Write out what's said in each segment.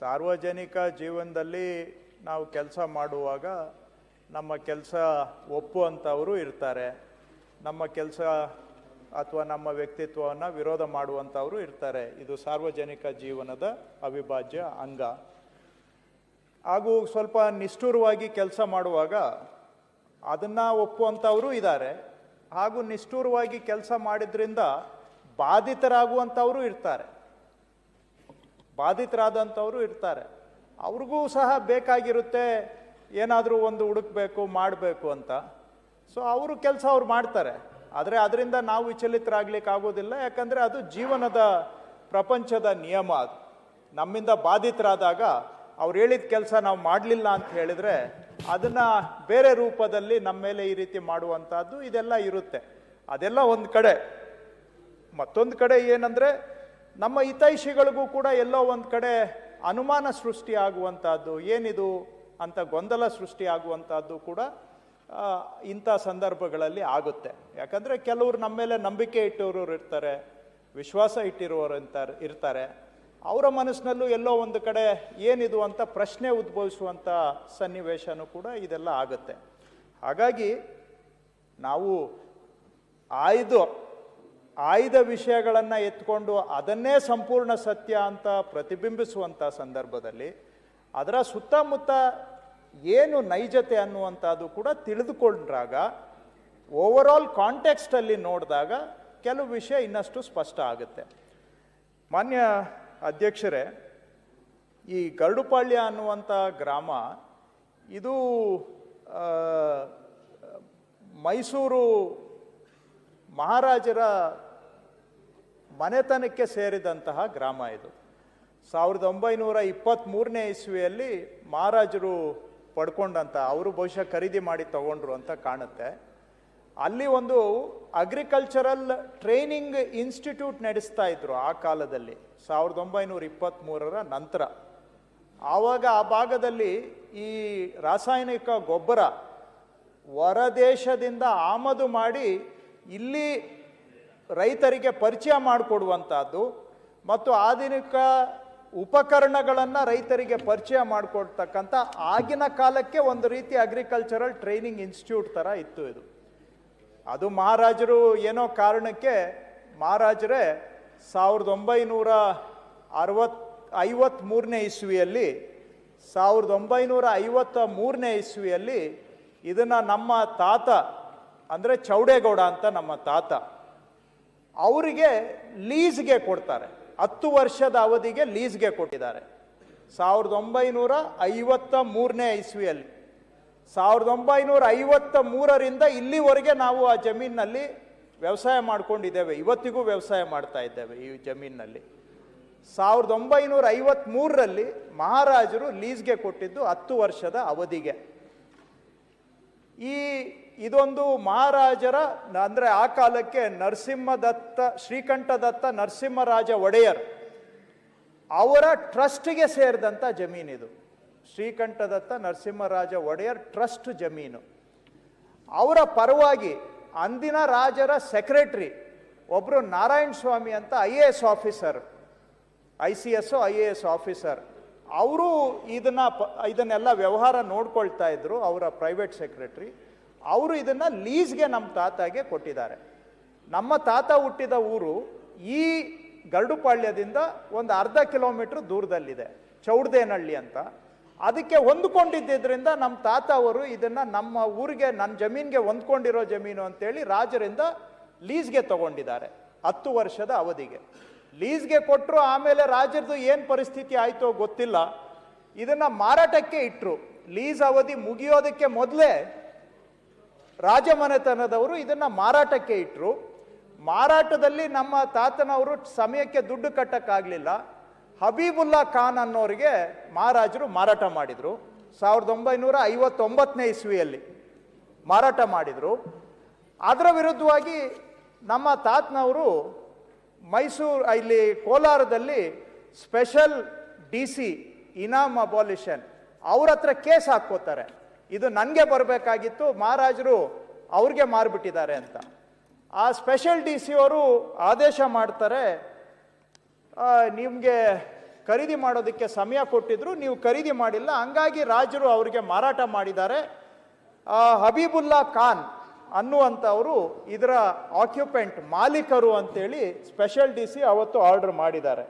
ಸಾರ್ವಜನಿಕ ಜೀವನದಲ್ಲಿ ನಾವು ಕೆಲಸ ಮಾಡುವಾಗ ನಮ್ಮ ಕೆಲಸ ಒಪ್ಪುವಂಥವರು ಇರ್ತಾರೆ, ನಮ್ಮ ಕೆಲಸ ಅಥವಾ ನಮ್ಮ ವ್ಯಕ್ತಿತ್ವವನ್ನು ವಿರೋಧ ಮಾಡುವಂಥವರು ಇರ್ತಾರೆ. ಇದು ಸಾರ್ವಜನಿಕ ಜೀವನದ ಅವಿಭಾಜ್ಯ ಅಂಗ. ಹಾಗೂ ಸ್ವಲ್ಪ ನಿಷ್ಠುರವಾಗಿ ಕೆಲಸ ಮಾಡುವಾಗ ಅದನ್ನು ಒಪ್ಪುವಂಥವರು ಇದ್ದಾರೆ, ಹಾಗೂ ನಿಷ್ಠುರವಾಗಿ ಕೆಲಸ ಮಾಡಿದ್ರಿಂದ ಬಾಧಿತರಾಗುವಂಥವರು ಇರ್ತಾರೆ, ಬಾಧಿತರಾದಂಥವರು ಇರ್ತಾರೆ. ಅವ್ರಿಗೂ ಸಹ ಬೇಕಾಗಿರುತ್ತೆ ಏನಾದರೂ ಒಂದು ಹುಡುಕಬೇಕು ಮಾಡಬೇಕು ಅಂತ. ಸೊ ಅವರು ಕೆಲಸ ಅವ್ರು ಮಾಡ್ತಾರೆ, ಆದರೆ ಅದರಿಂದ ನಾವು ವಿಚಲಿತರಾಗ್ಲಿಕ್ಕೆ ಆಗೋದಿಲ್ಲ. ಯಾಕಂದರೆ ಅದು ಜೀವನದ ಪ್ರಪಂಚದ ನಿಯಮ. ಅದು ನಮ್ಮಿಂದ ಬಾಧಿತರಾದಾಗ ಅವ್ರು ಹೇಳಿದ ಕೆಲಸ ನಾವು ಮಾಡಲಿಲ್ಲ ಅಂತ ಹೇಳಿದರೆ ಅದನ್ನು ಬೇರೆ ರೂಪದಲ್ಲಿ ನಮ್ಮ ಮೇಲೆ ಈ ರೀತಿ ಮಾಡುವಂಥದ್ದು ಇದೆಲ್ಲ ಇರುತ್ತೆ. ಅದೆಲ್ಲ ಒಂದು ಕಡೆ. ಮತ್ತೊಂದು ಕಡೆ ಏನಂದರೆ ನಮ್ಮ ಹಿತೈಷಿಗಳಿಗೂ ಕೂಡ ಎಲ್ಲೋ ಒಂದು ಕಡೆ ಅನುಮಾನ ಸೃಷ್ಟಿಯಾಗುವಂಥದ್ದು, ಏನಿದು ಅಂತ ಗೊಂದಲ ಸೃಷ್ಟಿಯಾಗುವಂಥದ್ದು ಕೂಡ ಇಂಥ ಸಂದರ್ಭಗಳಲ್ಲಿ ಆಗುತ್ತೆ. ಯಾಕಂದರೆ ಕೆಲವರು ನಮ್ಮ ಮೇಲೆ ನಂಬಿಕೆ ಇಟ್ಟಿರೋರು ಇರ್ತಾರೆ, ವಿಶ್ವಾಸ ಇಟ್ಟಿರುವವರು ಇರ್ತಾರೆ. ಅವರ ಮನಸ್ಸಿನಲ್ಲೂ ಎಲ್ಲೋ ಒಂದು ಕಡೆ ಏನಿದು ಅಂತ ಪ್ರಶ್ನೆ ಉದ್ಭವಿಸುವಂಥ ಸನ್ನಿವೇಶನೂ ಕೂಡ ಇದೆಲ್ಲ ಆಗುತ್ತೆ. ಹಾಗಾಗಿ ನಾವು ಆಯ್ದ ವಿಷಯಗಳನ್ನು ಎತ್ಕೊಂಡು ಅದನ್ನೇ ಸಂಪೂರ್ಣ ಸತ್ಯ ಅಂತ ಪ್ರತಿಬಿಂಬಿಸುವಂಥ ಸಂದರ್ಭದಲ್ಲಿ ಅದರ ಸುತ್ತಮುತ್ತ ಏನು ನೈಜತೆ ಅನ್ನುವಂಥದ್ದು ಕೂಡ ತಿಳಿದುಕೊಂಡ್ರಾಗ, ಓವರಾಲ್ ಕಾಂಟೆಕ್ಸ್ಟಲ್ಲಿ ನೋಡಿದಾಗ ಕೆಲವು ವಿಷಯ ಇನ್ನಷ್ಟು ಸ್ಪಷ್ಟ ಆಗುತ್ತೆ. ಮಾನ್ಯ ಅಧ್ಯಕ್ಷರೇ, ಈ ಗರುಡುಪಾಳ್ಯ ಅನ್ನುವಂಥ ಗ್ರಾಮ ಇದು ಮೈಸೂರು ಮಹಾರಾಜರ ಮನೆತನಕ್ಕೆ ಸೇರಿದಂತಹ ಗ್ರಾಮ. ಇದು 1923ನೇ ಇಸ್ವಿಯಲ್ಲಿ ಮಹಾರಾಜರು ಪಡ್ಕೊಂಡಂತ, ಅವರು ಬಹುಶಃ ಖರೀದಿ ಮಾಡಿ ತಗೊಂಡ್ರು ಅಂತ ಕಾಣುತ್ತೆ. ಅಲ್ಲಿ ಒಂದು ಅಗ್ರಿಕಲ್ಚರಲ್ ಟ್ರೈನಿಂಗ್ ಇನ್ಸ್ಟಿಟ್ಯೂಟ್ ನಡೆಸ್ತಾ ಇದ್ರು ಆ ಕಾಲದಲ್ಲಿ, 1923ರ ನಂತರ. ಆವಾಗ ಆ ಭಾಗದಲ್ಲಿ ಈ ರಾಸಾಯನಿಕ ಗೊಬ್ಬರ ಹೊರದೇಶದಿಂದ ಆಮದು ಮಾಡಿ ಇಲ್ಲಿ ರೈತರಿಗೆ ಪರಿಚಯ ಮಾಡಿಕೊಡುವಂಥದ್ದು ಮತ್ತು ಆಧುನಿಕ ಉಪಕರಣಗಳನ್ನು ರೈತರಿಗೆ ಪರಿಚಯ ಮಾಡಿಕೊಡ್ತಕ್ಕಂಥ ಆಗಿನ ಕಾಲಕ್ಕೆ ಒಂದು ರೀತಿ ಅಗ್ರಿಕಲ್ಚರಲ್ ಟ್ರೈನಿಂಗ್ ಇನ್ಸ್ಟಿಟ್ಯೂಟ್ ಥರ ಇತ್ತು ಇದು. ಅದು ಮಹಾರಾಜರು ಏನೋ ಕಾರಣಕ್ಕೆ ಮಹಾರಾಜರೇ 1953ನೇ ಇಸ್ವಿಯಲ್ಲಿ 1953ನೇ ಇಸ್ವಿಯಲ್ಲಿ ಇದನ್ನು ನಮ್ಮ ತಾತ ಅಂದರೆ ಚೌಡೇಗೌಡ ಅಂತ ನಮ್ಮ ತಾತ ಅವರಿಗೆ ಲೀಸ್ಗೆ ಕೊಡ್ತಾರೆ. 10 ವರ್ಷದ ಅವಧಿಗೆ ಲೀಸ್ಗೆ ಕೊಟ್ಟಿದ್ದಾರೆ 1953ನೇ ಇಸ್ವಿಯಲ್ಲಿ. 1953ರಿಂದ ಇಲ್ಲಿವರೆಗೆ ನಾವು ಆ ಜಮೀನಿನಲ್ಲಿ ವ್ಯವಸಾಯ ಮಾಡ್ಕೊಂಡಿದ್ದೇವೆ, ಇವತ್ತಿಗೂ ವ್ಯವಸಾಯ ಮಾಡ್ತಾ ಇದ್ದೇವೆ ಈ ಜಮೀನಿನಲ್ಲಿ. 1953ರಲ್ಲಿ ಮಹಾರಾಜರು ಲೀಸ್ಗೆ ಕೊಟ್ಟಿದ್ದು 10 ವರ್ಷದ ಅವಧಿಗೆ. ಇದೊಂದು ಮಹಾರಾಜರ ಅಂದರೆ ಆ ಕಾಲಕ್ಕೆ ಶ್ರೀಕಂಠದತ್ತ ನರಸಿಂಹರಾಜ ಒಡೆಯರ್ ಅವರ ಟ್ರಸ್ಟ್ಗೆ ಸೇರಿದಂಥ ಜಮೀನಿದು. ಶ್ರೀಕಂಠದತ್ತ ನರಸಿಂಹರಾಜ ಒಡೆಯರ್ ಟ್ರಸ್ಟ್ ಜಮೀನು. ಅವರ ಪರವಾಗಿ ಅಂದಿನ ರಾಜರ ಸೆಕ್ರೆಟರಿ ಒಬ್ಬರು ನಾರಾಯಣ ಸ್ವಾಮಿ ಅಂತ IAS officer, ICS IAS officer, ಅವರು ಇದನ್ನೆಲ್ಲ ವ್ಯವಹಾರ ನೋಡ್ಕೊಳ್ತಾ ಇದ್ರು. ಅವರ ಪ್ರೈವೇಟ್ ಸೆಕ್ರೆಟರಿ ಅವರು ಇದನ್ನು ಲೀಸ್ಗೆ ನಮ್ಮ ತಾತಗೆ ಕೊಟ್ಟಿದ್ದಾರೆ. ನಮ್ಮ ತಾತ ಹುಟ್ಟಿದ ಊರು ಈ ಗರುಡುಪಾಳ್ಯದಿಂದ ಒಂದು ಅರ್ಧ ಕಿಲೋಮೀಟ್ರ್ ದೂರದಲ್ಲಿದೆ, ಚೌಡದೇನಹಳ್ಳಿ ಅಂತ. ಅದಕ್ಕೆ ಹೊಂದ್ಕೊಂಡಿದ್ದರಿಂದ ನಮ್ಮ ತಾತ ಅವರು ಇದನ್ನು ನಮ್ಮ ಊರಿಗೆ, ನನ್ನ ಜಮೀನಿಗೆ ಹೊಂದ್ಕೊಂಡಿರೋ ಜಮೀನು ಅಂತೇಳಿ ರಾಜರಿಂದ ಲೀಸ್ಗೆ ತಗೊಂಡಿದ್ದಾರೆ 10 ವರ್ಷದ ಅವಧಿಗೆ. ಲೀಸ್ಗೆ ಕೊಟ್ಟರು. ಆಮೇಲೆ ರಾಜರದು ಏನು ಪರಿಸ್ಥಿತಿ ಆಯಿತೋ ಗೊತ್ತಿಲ್ಲ, ಇದನ್ನು ಮಾರಾಟಕ್ಕೆ ಇಟ್ಟರು. ಲೀಸ್ ಅವಧಿ ಮುಗಿಯೋದಕ್ಕೆ ಮೊದಲೇ ರಾಜಮನೆತನದವರು ಇದನ್ನು ಮಾರಾಟಕ್ಕೆ ಇಟ್ಟರು. ಮಾರಾಟದಲ್ಲಿ ನಮ್ಮ ತಾತನವರು ಸಮಯಕ್ಕೆ ದುಡ್ಡು ಕಟ್ಟಕ್ಕಾಗಲಿಲ್ಲ. ಹಬೀಬುಲ್ಲಾ ಖಾನ್ ಅನ್ನೋರಿಗೆ ಮಹಾರಾಜರು ಮಾರಾಟ ಮಾಡಿದರು. 1959ನೇ ಇಸ್ವಿಯಲ್ಲಿ ಮಾರಾಟ ಮಾಡಿದರು. ಅದರ ವಿರುದ್ಧವಾಗಿ ನಮ್ಮ ತಾತನವರು ಇಲ್ಲಿ ಕೋಲಾರದಲ್ಲಿ ಸ್ಪೆಷಲ್ DC ಇನಾಮ್ ಅಬಾಲಿಷನ್ ಅವ್ರ ಹತ್ರ ಕೇಸ್ ಹಾಕ್ಕೋತಾರೆ. ಇದು ನನಗೆ ಬರಬೇಕಾಗಿತ್ತು, ಮಹಾರಾಜರು ಅವ್ರಿಗೆ ಮಾರ್ಬಿಟ್ಟಿದ್ದಾರೆ ಅಂತ. ಆ ಸ್ಪೆಷಲ್ DC ಅವರು ಆದೇಶ ಮಾಡ್ತಾರೆ, ನಿಮಗೆ ಖರೀದಿ ಮಾಡೋದಕ್ಕೆ ಸಮಯ ಕೊಟ್ಟಿದ್ರು, ನೀವು ಖರೀದಿ ಮಾಡಿಲ್ಲ, ಹಂಗಾಗಿ ರಾಜರು ಅವರಿಗೆ ಮಾರಾಟ ಮಾಡಿದ್ದಾರೆ. ಹಬೀಬುಲ್ಲಾ ಖಾನ್ ಅನ್ನುವಂಥವರು ಇದರ ಆಕ್ಯುಪೆಂಟ್, ಮಾಲೀಕರು ಅಂತೇಳಿ ಸ್ಪೆಷಲ್ ಡಿ ಸಿ ಅವತ್ತು ಆರ್ಡರ್ ಮಾಡಿದ್ದಾರೆ.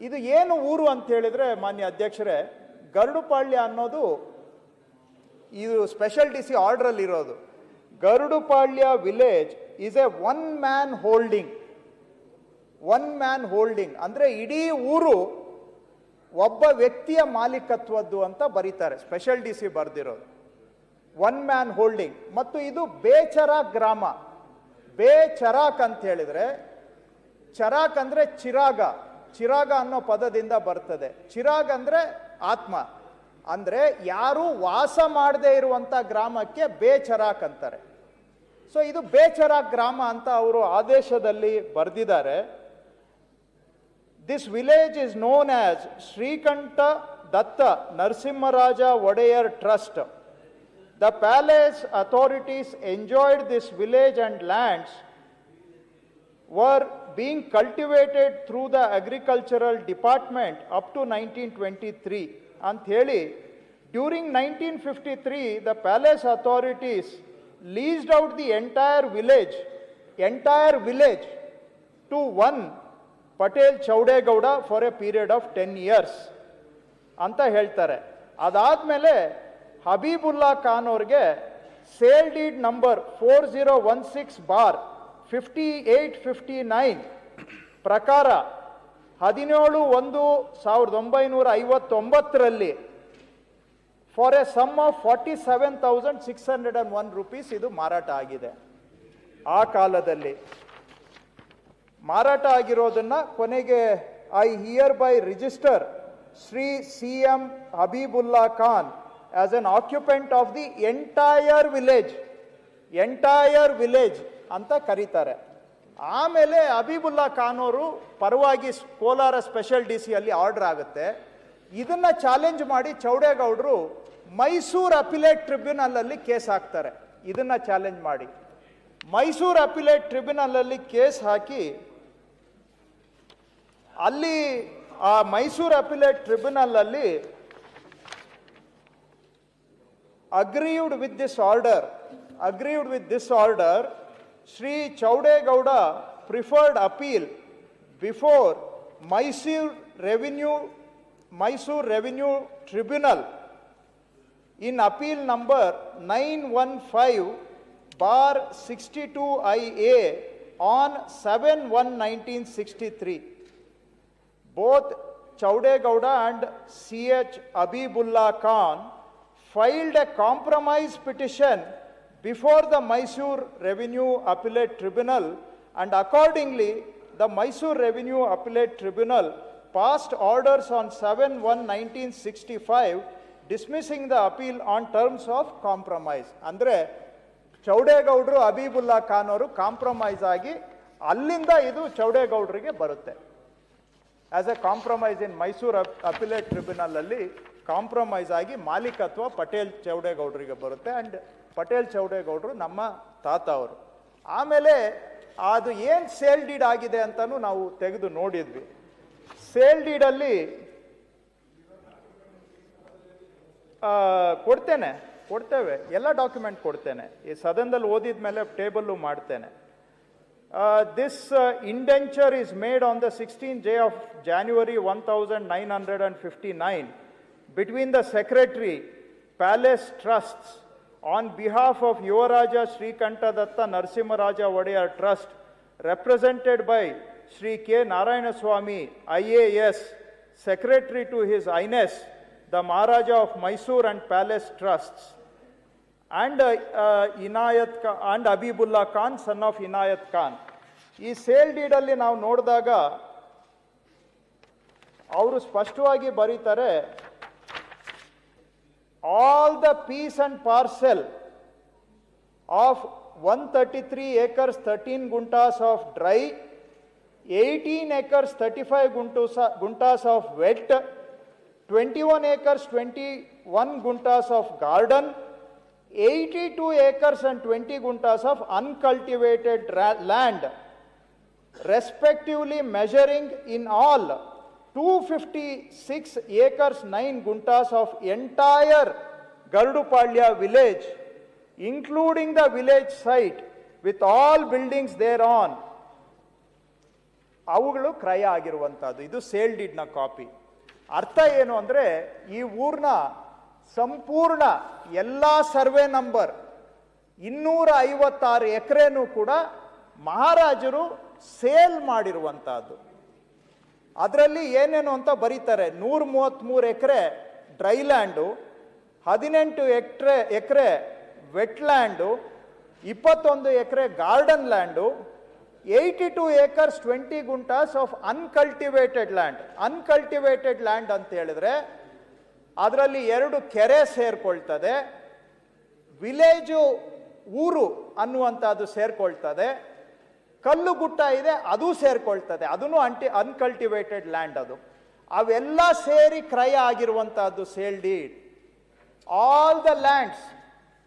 ಇದು ಏನು ಊರು ಅಂತ ಹೇಳಿದ್ರೆ ಮಾನ್ಯ ಅಧ್ಯಕ್ಷರೇ, ಗರುಡುಪಾಳ್ಯ ಅನ್ನೋದು ಇದು ಸ್ಪೆಷಲ್ ಡಿ ಸಿ ಆರ್ಡರ್ ಇರೋದು. Garudupalya village is a one man holding ಅಂದ್ರೆ ಇಡೀ ಊರು ಒಬ್ಬ ವ್ಯಕ್ತಿಯ ಮಾಲೀಕತ್ವದ್ದು ಅಂತ ಬರೀತಾರೆ, ಸ್ಪೆಷಲ್ ಡಿ ಸಿ ಬರೆದಿರೋದು. One man holding. ಮತ್ತು ಇದು ಬೇಚರಾಕ್ ಗ್ರಾಮ. ಬೇಚರಾಕ್ ಅಂತ ಹೇಳಿದ್ರೆ, ಚರಾಕ್ ಅಂದ್ರೆ ಚಿರಾಗ ಅನ್ನೋ ಪದದಿಂದ ಬರ್ತದೆ. ಚಿರಾಗ್ ಅಂದ್ರೆ ಆತ್ಮ, ಅಂದ್ರೆ ಯಾರು ವಾಸ ಮಾಡದೇ ಇರುವಂತ ಗ್ರಾಮಕ್ಕೆ ಬೇಚರಾಕ್ ಅಂತಾರೆ. ಸೊ ಇದು ಬೇಚರಾಕ್ ಗ್ರಾಮ ಅಂತ ಅವರು ಆದೇಶದಲ್ಲಿ ಬರೆದಿದ್ದಾರೆ. This village is known as Shrikantha Datta Narasimharaja Wodeyar trust. The palace authorities enjoyed this village and lands were being cultivated through the agricultural department up to 1923. ಅಂತ ಹೇಳಿ, during 1953 the palace authorities leased out the entire village to one Patel Chaudegowda for a period of 10 years ಅಂತ ಹೇಳ್ತಾರೆ. ಅದಾದ್ಮೇಲೆ ಹಬೀಬುಲ್ಲಾ ಖಾನ್ ಅವ್ರಿಗೆ sale deed number 4016/5859 ಪ್ರಕಾರ 17/1/1959 for a sum of 47,601 rupees ಇದು ಮಾರಾಟ ಆಗಿದೆ. ಆ ಕಾಲದಲ್ಲಿ ಮಾರಾಟ ಆಗಿರೋದನ್ನ ಕೊನೆಗೆ I hereby register Shri CM Habibulla Khan as an occupant of the entire village ಅಂತ ಕರೀತಾರೆ. ಆಮೇಲೆ ಹಬೀಬುಲ್ಲಾ ಖಾನ್ ಅವರು ಪರವಾಗಿ ಕೋಲಾರ ಸ್ಪೆಷಲ್ ಡಿ ಸಿ ಅಲ್ಲಿ ಆರ್ಡರ್ ಆಗುತ್ತೆ. ಇದನ್ನ ಚಾಲೆಂಜ್ ಮಾಡಿ ಚೌಡೇಗೌಡರು ಮೈಸೂರು ಅಪಿಲೇಟ್ ಟ್ರಿಬ್ಯುನಲ್ ಅಲ್ಲಿ ಕೇಸ್ ಹಾಕ್ತಾರೆ. ಇದನ್ನ ಚಾಲೆಂಜ್ ಮಾಡಿ ಮೈಸೂರು ಅಪಿಲೇಟ್ ಟ್ರಿಬ್ಯುನಲ್ ಅಲ್ಲಿ ಕೇಸ್ ಹಾಕಿ, ಅಲ್ಲಿ ಆ ಮೈಸೂರು ಅಪಿಲೇಟ್ ಟ್ರಿಬ್ಯುನಲ್ ಅಲ್ಲಿ agreed with this order, Sri Chaudegowda preferred appeal before Mysore Revenue Tribunal in appeal number 915/62IA on 7/1/1963. Both Chaudegowda and CH Habibullah Khan filed a compromise petition before the Mysore Revenue Appellate Tribunal, and accordingly the Mysore Revenue Appellate Tribunal passed orders on 7/1/1965 dismissing the appeal on terms of compromise. ಅಂದ್ರೆ ಚೌಡೇಗೌಡರು ಹಬೀಬುಲ್ಲಾ ಖಾನ್ ಅವರು compromise ಆಗಿ ಅಲ್ಲಿಂದ ಇದು ಚೌಡೇಗೌಡರಿಗೆ ಬರುತ್ತೆ. As A compromise in Mysuru appellate tribunal ಅಲ್ಲಿ compromise ಆಗಿ ಮಾಲೀಕತ್ವ ಪಟೇಲ್ ಚೌಡೇಗೌಡರಿಗೆ ಬರುತ್ತೆ. ಅಂಡ್ ಪಟೇಲ್ ಚೌಡೇಗೌಡರು ನಮ್ಮ ತಾತ ಅವರು. ಆಮೇಲೆ ಅದು ಏನು ಸೇಲ್ ಡೀಡ್ ಆಗಿದೆ ಅಂತಾನು ನಾವು ತೆಗೆದು ನೋಡಿದ್ವಿ. ಸೇಲ್ ಡೀಡಲ್ಲಿ ಕೊಡ್ತೇವೆ, ಎಲ್ಲ ಡಾಕ್ಯುಮೆಂಟ್ ಕೊಡ್ತೇನೆ. ಈ ಸದನದಲ್ಲಿ ಓದಿದ ಮೇಲೆ ಟೇಬಲ್ಲು ಮಾಡ್ತೇನೆ. This indenture is made on the 16th day of January 1959 between the Secretary, Palace Trusts, on behalf of Yuvaraja Sri Kantadatta Narasimharaja Wadeyar Trust, represented by Sri K. Narayanaswamy, IAS, Secretary to His Highness, the Maharaja of Mysore and Palace Trusts, and and Habibullah Khan, son of Inayat Khan. ಈ sale ಡೀಡಲ್ಲಿ ನಾವು ನೋಡಿದಾಗ ಅವರು ಸ್ಪಷ್ಟವಾಗಿ ಬರೀತಾರೆ, all the piece and parcel of 133 acres 13 guntas of dry, 18 acres 35 guntas of wet, 21 acres 21 guntas of garden, 82 acres and 20 guntas of uncultivated land, respectively measuring in all 256 acres 9 guntas of entire Garudupalya village, including the village site with all buildings thereon, ಅವುಗಳು ಕ್ರಯ ಆಗಿರುವಂತಹದ್ದು. ಇದು sale ಡೀಡ್ನ copy. ಅರ್ಥ ಏನು ಅಂದ್ರೆ, ಈ ಊರ್ನ ಸಂಪೂರ್ಣ ಎಲ್ಲ survey number 256 ಎಕರೆನೂ ಕೂಡ ಮಹಾರಾಜರು ಸೇಲ್ ಮಾಡಿರುವಂತಹದ್ದು. ಅದರಲ್ಲಿ ಏನೇನು ಅಂತ ಬರೀತಾರೆ, 133 ಎಕರೆ ಡ್ರೈಲ್ಯಾಂಡು, 18 ಎಕರೆ ವೆಟ್ಲ್ಯಾಂಡು, 21 ಎಕರೆ garden land, 82 acres 20 guntas of uncultivated land. Uncultivated land ಅಂತ ಹೇಳಿದ್ರೆ ಅದರಲ್ಲಿ 2 ಕೆರೆ ಸೇರ್ಕೊಳ್ತದೆ, ವಿಲೇಜು ಊರು ಅನ್ನುವಂಥದ್ದು ಸೇರ್ಕೊಳ್ತದೆ, ಕಲ್ಲು ಗುಟ್ಟ ಇದೆ ಅದು ಸೇರ್ಕೊಳ್ತದೆ, ಅದನ್ನು ಅನ್ಕಲ್ಟಿವೇಟೆಡ್ ಲ್ಯಾಂಡ್. ಅದು ಅವೆಲ್ಲ ಸೇರಿ ಕ್ರಯ ಆಗಿರುವಂತಹದ್ದು sale deed. All the lands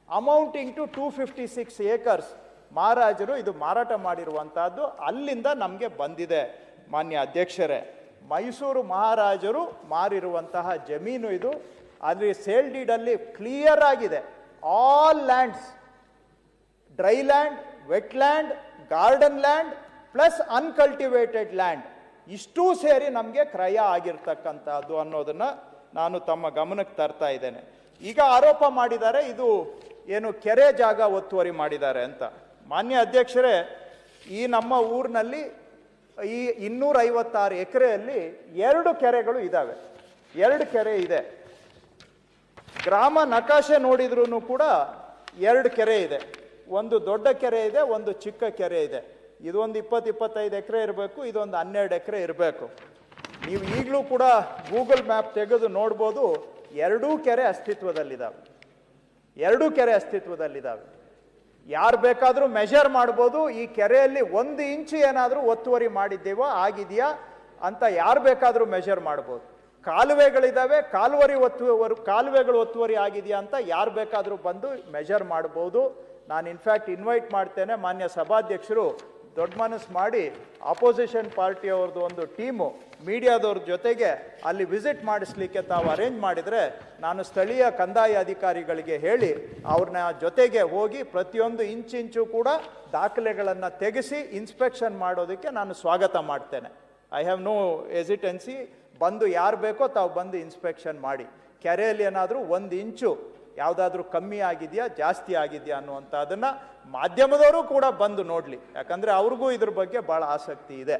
amounting to 256 acres ಮಹಾರಾಜರು ಇದು ಮಾರಾಟ ಮಾಡಿರುವಂತಹದ್ದು. ಅಲ್ಲಿಂದ ನಮಗೆ ಬಂದಿದೆ ಮಾನ್ಯ ಅಧ್ಯಕ್ಷರೇ. ಮೈಸೂರು ಮಹಾರಾಜರು ಮಾರಿರುವಂತಹ ಜಮೀನು ಇದು. ಅಲ್ಲಿ ಸೇಲ್ ಡೀಡಲ್ಲಿ ಕ್ಲಿಯರ್ ಆಗಿದೆ, all lands, dry land, wetland, garden land plus uncultivated land, ಇಷ್ಟೂ ಸೇರಿ ನಮಗೆ ಕ್ರಯ ಆಗಿರ್ತಕ್ಕಂಥದ್ದು ಅನ್ನೋದನ್ನ ನಾನು ತಮ್ಮ ಗಮನಕ್ಕೆ ತರ್ತಾ ಇದ್ದೇನೆ. ಈಗ ಆರೋಪ ಮಾಡಿದ್ದಾರೆ ಇದು ಏನು ಕೆರೆ ಜಾಗ ಒತ್ತುವರಿ ಮಾಡಿದ್ದಾರೆ ಅಂತ. ಮಾನ್ಯ ಅಧ್ಯಕ್ಷರೇ, ಈ ನಮ್ಮ ಊರಿನಲ್ಲಿ ಈ 256 ಎಕರೆಯಲ್ಲಿ 2 ಕೆರೆಗಳು ಇದ್ದಾವೆ. 2 ಕೆರೆ ಇದೆ. ಗ್ರಾಮ ನಕಾಶೆ ನೋಡಿದ್ರೂ ಕೂಡ 2 ಕೆರೆ ಇದೆ. ಒಂದು ದೊಡ್ಡ ಕೆರೆ ಇದೆ, ಒಂದು ಚಿಕ್ಕ ಕೆರೆ ಇದೆ. ಇದೊಂದು 20-25 ಎಕರೆ ಇರಬೇಕು, ಇದೊಂದು 12 ಎಕರೆ ಇರಬೇಕು. ನೀವು ಈಗಲೂ ಕೂಡ ಗೂಗಲ್ ಮ್ಯಾಪ್ ತೆಗೆದು ನೋಡ್ಬೋದು, 2 ಕೆರೆ ಅಸ್ತಿತ್ವದಲ್ಲಿದ್ದಾವೆ. 2 ಕೆರೆ ಅಸ್ತಿತ್ವದಲ್ಲಿದ್ದಾವೆ. ಯಾರು ಬೇಕಾದರೂ ಮೆಷರ್ ಮಾಡ್ಬೋದು, ಈ ಕೆರೆಯಲ್ಲಿ 1 ಇಂಚು ಏನಾದರೂ ಒತ್ತುವರಿ ಮಾಡಿದ್ದೇವೋ ಆಗಿದೆಯಾ ಅಂತ ಯಾರು ಬೇಕಾದರೂ ಮೆಷರ್ ಮಾಡ್ಬೋದು. ಕಾಲುವೆಗಳಿದ್ದಾವೆ, ಕಾಲುವೆಗಳು ಒತ್ತುವರಿ ಆಗಿದೆಯಾ ಅಂತ ಯಾರು ಬೇಕಾದರೂ ಬಂದು ಮೆಷರ್ ಮಾಡ್ಬೋದು. ನಾನು ಇನ್ಫ್ಯಾಕ್ಟ್ ಇನ್ವೈಟ್ ಮಾಡ್ತೇನೆ, ಮಾನ್ಯ ಸಭಾಧ್ಯಕ್ಷರು ದೊಡ್ಡ ಮನಸ್ಸು ಮಾಡಿ ಅಪೋಸಿಷನ್ ಪಾರ್ಟಿಯವ್ರದ್ದು ಒಂದು ಟೀಮು ಮೀಡಿಯಾದವ್ರ ಜೊತೆಗೆ ಅಲ್ಲಿ ವಿಸಿಟ್ ಮಾಡಿಸ್ಲಿಕ್ಕೆ ತಾವು ಅರೇಂಜ್ ಮಾಡಿದರೆ ನಾನು ಸ್ಥಳೀಯ ಕಂದಾಯ ಅಧಿಕಾರಿಗಳಿಗೆ ಹೇಳಿ ಅವ್ರನ್ನ ಜೊತೆಗೆ ಹೋಗಿ ಪ್ರತಿಯೊಂದು ಇಂಚು ಕೂಡ ದಾಖಲೆಗಳನ್ನು ತೆಗೆಸಿ ಇನ್ಸ್ಪೆಕ್ಷನ್ ಮಾಡೋದಕ್ಕೆ ನಾನು ಸ್ವಾಗತ ಮಾಡ್ತೇನೆ. I have no hesitancy. ಬಂದು ಯಾರು ಬೇಕೋ ತಾವು ಬಂದು ಇನ್ಸ್ಪೆಕ್ಷನ್ ಮಾಡಿ. ಕೆರೆಯಲ್ಲಿ ಏನಾದರೂ 1 ಇಂಚು ಯಾವುದಾದ್ರೂ ಕಮ್ಮಿ ಆಗಿದೆಯಾ ಜಾಸ್ತಿ ಆಗಿದೆಯಾ ಅನ್ನುವಂಥದ್ದನ್ನು ಮಾಧ್ಯಮದವರು ಕೂಡ ಬಂದು ನೋಡಲಿ, ಯಾಕಂದರೆ ಅವ್ರಿಗೂ ಇದ್ರ ಬಗ್ಗೆ ಭಾಳ ಆಸಕ್ತಿ ಇದೆ.